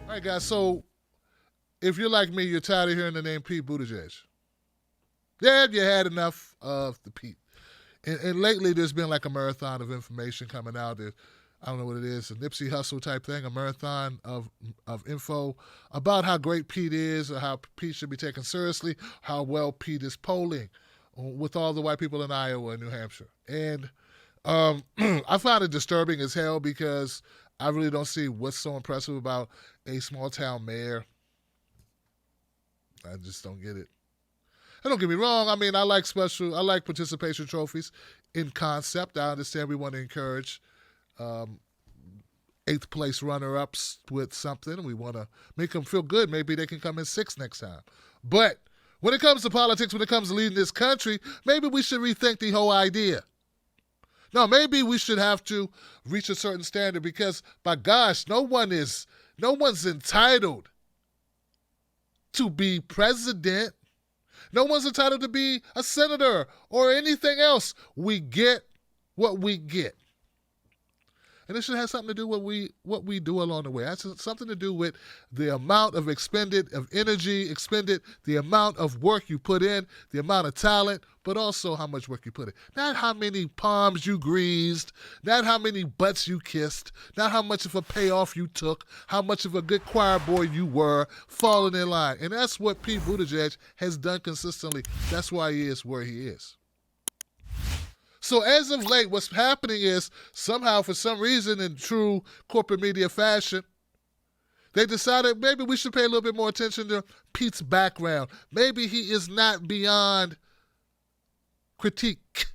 All right, guys, so if you're like me, you're tired of hearing the name Pete Buttigieg. Yeah, you had enough of the Pete. And lately, there's been like a marathon of information coming out. I don't know what it is, a Nipsey Hussle type thing, a marathon of info about how great Pete is, or how Pete should be taken seriously, how well Pete is polling with all the white people in Iowa and New Hampshire. And I find it disturbing as hell because I really don't see what's so impressive about a small town mayor. I just don't get it. And don't get me wrong. I mean, I like participation trophies in concept. I understand we want to encourage eighth place runner-ups with something. We want to make them feel good. Maybe they can come in sixth next time. But when it comes to politics, when it comes to leading this country, maybe we should rethink the whole idea. No, maybe we should have to reach a certain standard because, by gosh, no one's entitled to be president. No one's entitled to be a senator or anything else. We get what we get. And it should have something to do with what we do along the way. It has something to do with the amount of energy expended, the amount of work you put in, the amount of talent, but also how much work you put in. Not how many palms you greased, not how many butts you kissed, not how much of a payoff you took, how much of a good choir boy you were, falling in line. And that's what Pete Buttigieg has done consistently. That's why he is where he is. So as of late, what's happening is somehow, for some reason, in true corporate media fashion, they decided maybe we should pay a little bit more attention to Pete's background. Maybe he is not beyond critique.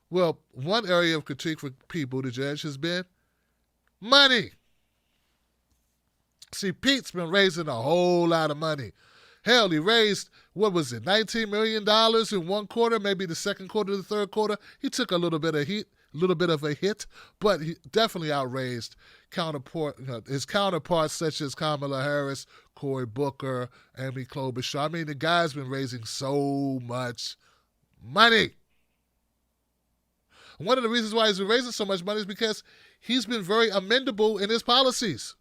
Well, one area of critique for Pete Buttigieg has been money. See, Pete's been raising a whole lot of money. Hell, he raised, $19 million in one quarter, maybe the second quarter, the third quarter. He took a little bit of a hit, but he definitely outraised his counterparts such as Kamala Harris, Cory Booker, Amy Klobuchar. I mean, the guy's been raising so much money. One of the reasons why he's been raising so much money is because he's been very amendable in his policies.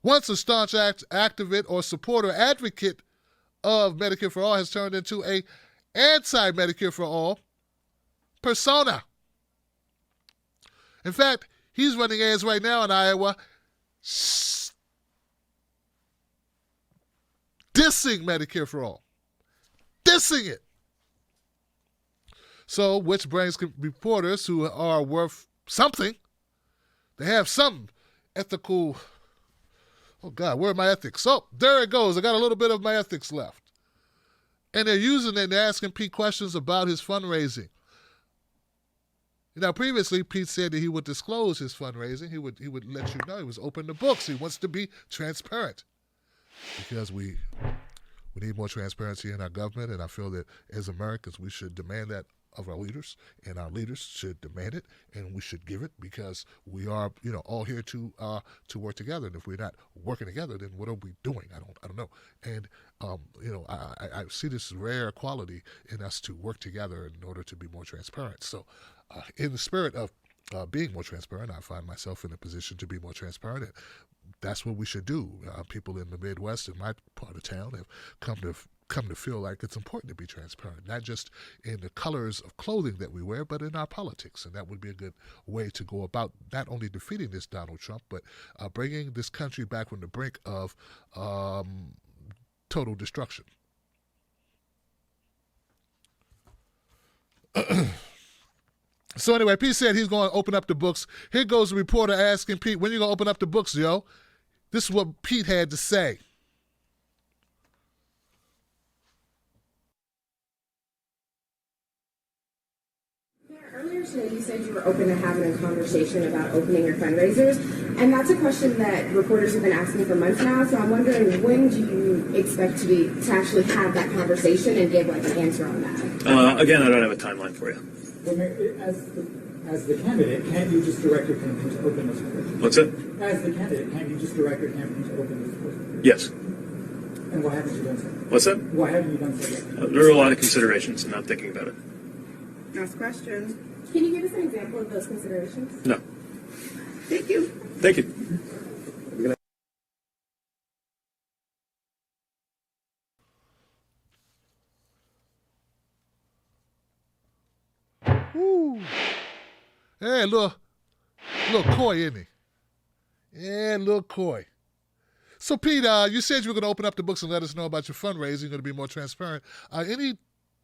Once a staunch activist or supporter advocate of Medicare for All has turned into a anti-Medicare for All persona. In fact, he's running ads right now in Iowa dissing Medicare for All. Dissing it. So, which brings reporters who are worth something. They have some ethical... Oh, God, where are my ethics? Oh, there it goes. I got a little bit of my ethics left. And they're using it and they're asking Pete questions about his fundraising. Now, previously, Pete said that he would disclose his fundraising. He would let you know. He was open to books. He wants to be transparent because we need more transparency in our government, and I feel that as Americans, we should demand that of our leaders, and our leaders should demand it, and we should give it because we are, all here to work together. And if we're not working together, then what are we doing? I don't know. And I see this rare quality in us to work together in order to be more transparent. So, in the spirit of being more transparent, I find myself in a position to be more transparent. And that's what we should do. People in the Midwest, in my part of town, have come to feel like it's important to be transparent, not just in the colors of clothing that we wear, but in our politics. And that would be a good way to go about not only defeating this Donald Trump, but bringing this country back from the brink of total destruction. So anyway, Pete said he's going to open up the books. Here goes the reporter asking Pete, when are you going to open up the books, yo? This is what Pete had to say. Earlier today, you said you were open to having a conversation about opening your fundraisers, and that's a question that reporters have been asking for months now. So I'm wondering, when do you expect to actually have that conversation and give an answer on that? Again, I don't have a timeline for you. Well, as the candidate, can't you just direct your campaign to open those doors? What's that? As the candidate, can't you just direct your campaign to open those doors? Yes. And why haven't you done so? What's that? Why haven't you done so yet? There are a lot of considerations, and I'm thinking about it. Ask questions. Can you give us an example of those considerations? No. Thank you. Thank you. Woo. Hey, little coy, isn't he? Yeah, little coy. So, Pete, you said you were going to open up the books and let us know about your fundraising. You're going to be more transparent. Any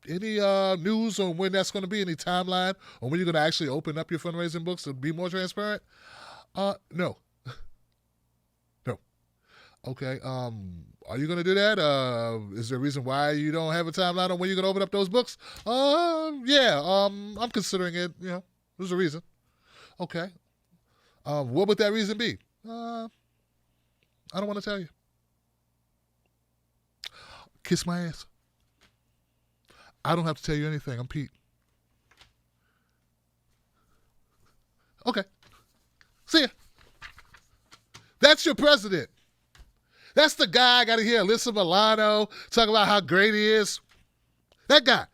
news on when that's going to be? Any timeline on when you're going to actually open up your fundraising books and be more transparent? No. No. Okay. Are you going to do that? Is there a reason why you don't have a timeline on when you're going to open up those books? Yeah. I'm considering it. You know, there's a reason. Okay. What would that reason be? I don't want to tell you. Kiss my ass. I don't have to tell you anything. I'm Pete. Okay. See ya. That's your president. That's the guy I got to hear Alyssa Milano talk about how great he is. That guy.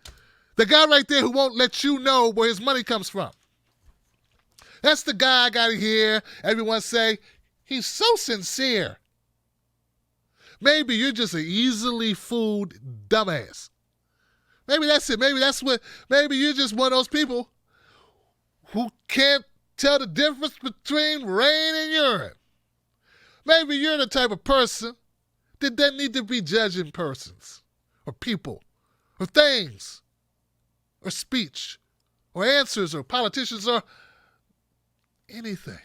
The guy right there who won't let you know where his money comes from. That's the guy I got to hear everyone say, he's so sincere. Maybe you're just an easily fooled dumbass. Maybe that's it. Maybe you're just one of those people who can't tell the difference between rain and urine. Maybe you're the type of person that doesn't need to be judging persons or people or things or speech or answers or politicians or anything.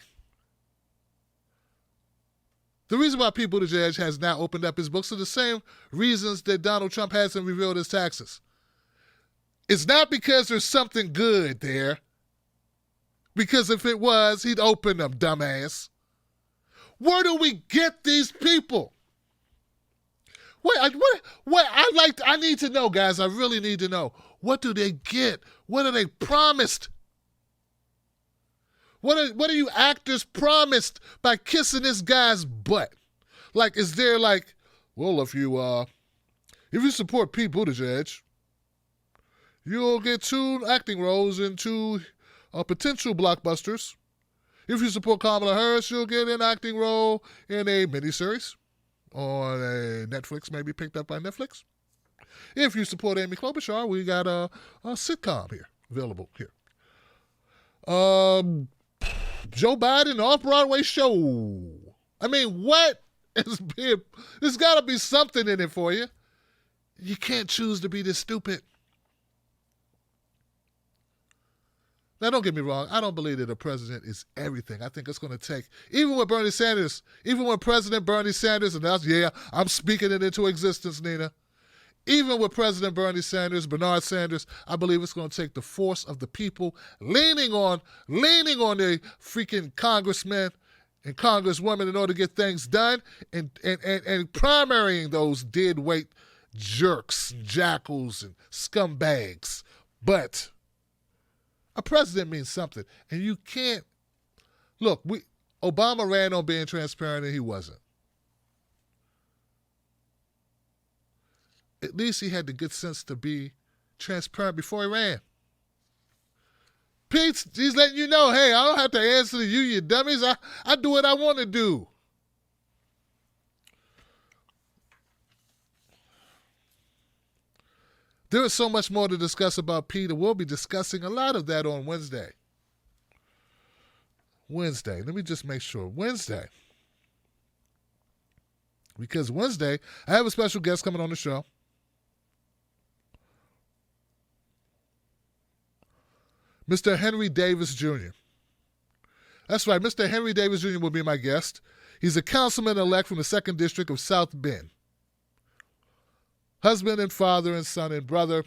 The reason why Pete Buttigieg has now opened up his books are the same reasons that Donald Trump hasn't revealed his taxes. It's not because there's something good there. Because if it was, he'd open them, dumbass. Where do we get these people? I need to know, guys. I really need to know. What do they get? What are they promised? What are you actors promised by kissing this guy's butt? Like, is there like, well, if you support Pete Buttigieg, you'll get 2 acting roles in 2 potential blockbusters. If you support Kamala Harris, you'll get an acting role in a miniseries on a Netflix, maybe picked up by Netflix. If you support Amy Klobuchar, we got a sitcom here, available here. Joe Biden off-Broadway show. I mean, what is being... There's got to be something in it for you. You can't choose to be this stupid. Now, don't get me wrong. I don't believe that a president is everything. I think it's going to take... Even with Bernie Sanders, even when President Bernie Sanders announced, I'm speaking it into existence, Nina. Even with President Bernie Sanders, Bernard Sanders, I believe it's going to take the force of the people leaning on the freaking congressmen and congresswomen in order to get things done and primarying those dead-weight jerks, and jackals, and scumbags. But a president means something. And you can't... Look, Obama ran on being transparent and he wasn't. At least he had the good sense to be transparent before he ran. He's letting you know, hey, I don't have to answer to you, you dummies. I do what I want to do. There is so much more to discuss about Pete, and we'll be discussing a lot of that on Wednesday. Let me just make sure. Wednesday. Because Wednesday, I have a special guest coming on the show. Mr. Henry Davis Jr. That's right, Mr. Henry Davis Jr. will be my guest. He's a councilman-elect from the 2nd District of South Bend. Husband and father and son and brother.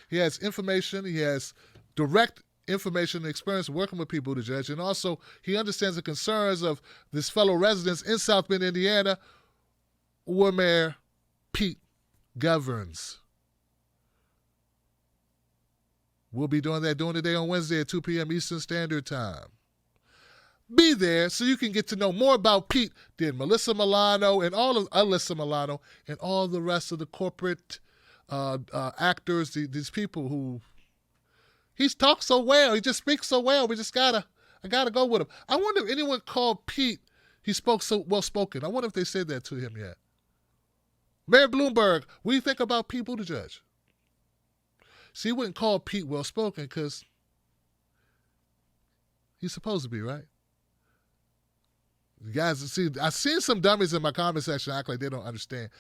He has information. He has direct information and experience working with Pete Buttigieg. And also, he understands the concerns of his fellow residents in South Bend, Indiana, where Mayor Pete governs. We'll be doing that during the day on Wednesday at 2 p.m. Eastern Standard Time. Be there so you can get to know more about Pete than Melissa Milano and all of Alyssa Milano and all the rest of the corporate actors, these people who... He talks so well. He just speaks so well. We just got to I got to go with him. I wonder if anyone called Pete, he spoke so well-spoken. I wonder if they said that to him yet. Mayor Bloomberg, what do you think about Pete Buttigieg? See, he wouldn't call Pete well-spoken because he's supposed to be, right? You guys, see, I've seen some dummies in my comment section act like they don't understand.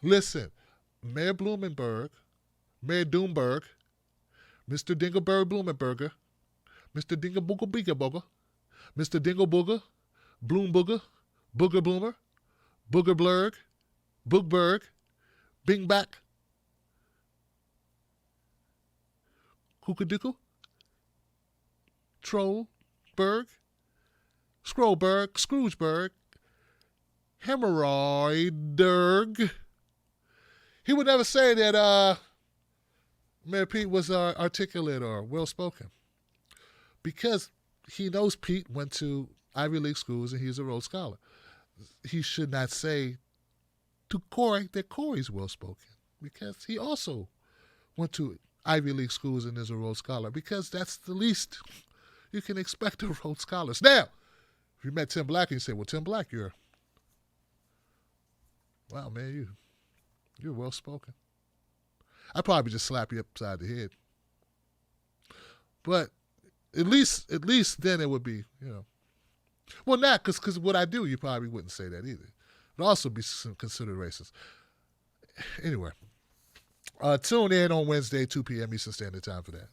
Listen, Mayor Bloomberg, Mayor Doomberg, Mr. Dingleberg Bloomenberger, Mr. Dinglebooger Beakerboger, Mr. Dinglebooger, Bloombooger, Booger Bloomer, Booger Blurg, Boogberg, Bingback, Kookadickle, Trollberg, Scrollberg, Scroogeberg, Hemorrhoiderg. He would never say that Mayor Pete was articulate or well-spoken because he knows Pete went to Ivy League schools and he's a Rhodes Scholar. He should not say to Corey that Corey's well-spoken because he also went to Ivy League schools and is a Rhodes Scholar because that's the least you can expect of Rhodes Scholars. Now, if you met Tim Black and you say, well, Tim Black, wow, man, you're well-spoken. I'd probably just slap you upside the head. But at least then it would be, well, not because what I do, you probably wouldn't say that either. It'd also be considered racist. Anyway, tune in on Wednesday, 2 p.m. Eastern Standard Time for that.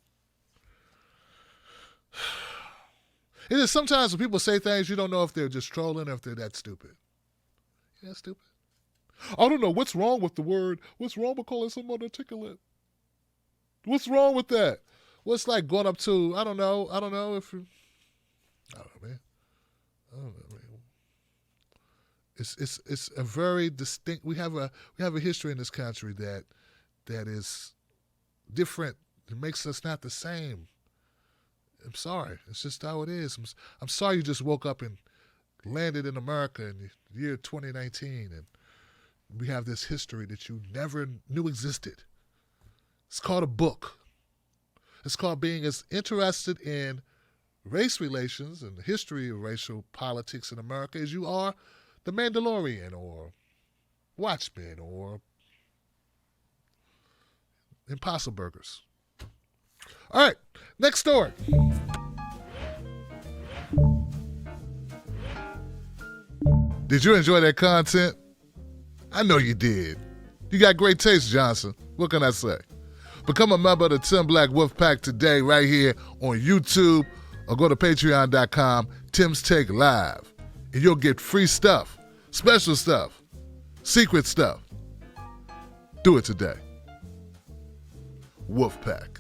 It is sometimes when people say things, you don't know if they're just trolling or if they're that stupid. Yeah, stupid. I don't know what's wrong with the word. What's wrong with calling someone articulate? What's wrong with that? What's like going up to, I don't know if you, I don't know, man. It's a very distinct, we have a history in this country that is different. It makes us not the same. I'm sorry. It's just how it is. I'm sorry you just woke up and landed in America in the year 2019 and we have this history that you never knew existed. It's called a book. It's called being as interested in race relations and the history of racial politics in America as you are The Mandalorian or Watchmen or Impossible Burgers. All right, next story. Did you enjoy that content? I know you did. You got great taste, Johnson. What can I say? Become a member of the Tim Black Wolf Pack today right here on YouTube or go to patreon.com, Tim's Take Live, and you'll get free stuff, special stuff, secret stuff. Do it today. Wolf Pack.